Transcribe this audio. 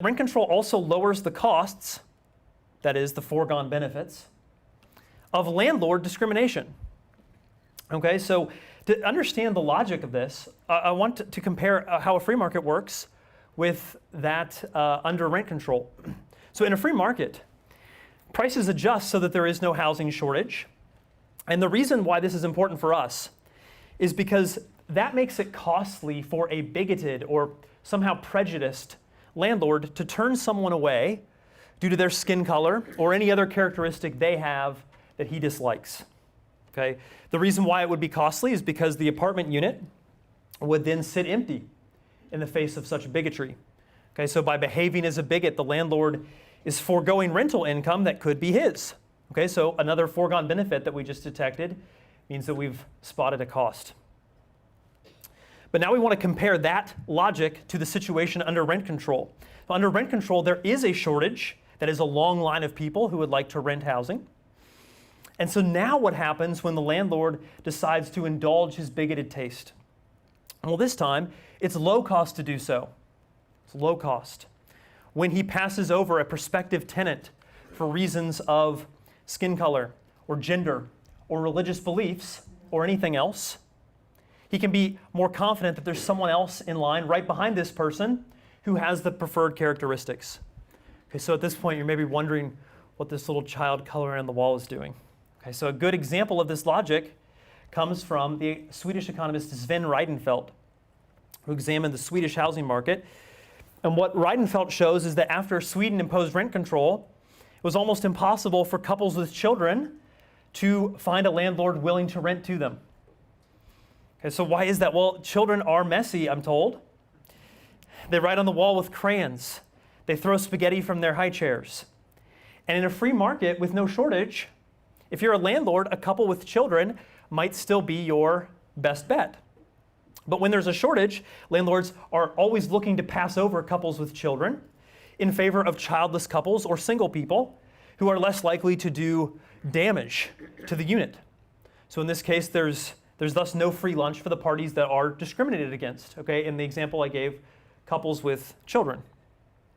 Rent control also lowers the costs, that is, the foregone benefits, of landlord discrimination. Okay, so to understand the logic of this, I want to compare how a free market works with that under rent control. So in a free market, prices adjust so that there is no housing shortage. And the reason why this is important for us is because that makes it costly for a bigoted or somehow prejudiced landlord to turn someone away due to their skin color or any other characteristic they have that he dislikes. Okay? The reason why it would be costly is because the apartment unit would then sit empty in the face of such bigotry. Okay, so by behaving as a bigot, the landlord is foregoing rental income that could be his. Okay, so another foregone benefit that we just detected means that we've spotted a cost. But now we want to compare that logic to the situation under rent control. Under rent control, there is a shortage, that is a long line of people who would like to rent housing. And so now what happens when the landlord decides to indulge his bigoted taste? Well, this time, it's low cost to do so. It's low cost. When he passes over a prospective tenant for reasons of skin color or gender or religious beliefs or anything else, he can be more confident that there's someone else in line right behind this person who has the preferred characteristics. Okay, so at this point, you're maybe wondering what this little child coloring on the wall is doing. Okay, so a good example of this logic comes from the Swedish economist Sven Reidenfeld, who examined the Swedish housing market. And what Reidenfeld shows is that after Sweden imposed rent control, it was almost impossible for couples with children to find a landlord willing to rent to them. Okay, so why is that? Well, children are messy, I'm told. They write on the wall with crayons. They throw spaghetti from their high chairs. And in a free market with no shortage, if you're a landlord, a couple with children might still be your best bet. But when there's a shortage, landlords are always looking to pass over couples with children in favor of childless couples or single people who are less likely to do damage to the unit. So in this case, there's thus no free lunch for the parties that are discriminated against. Okay, in the example I gave, couples with children.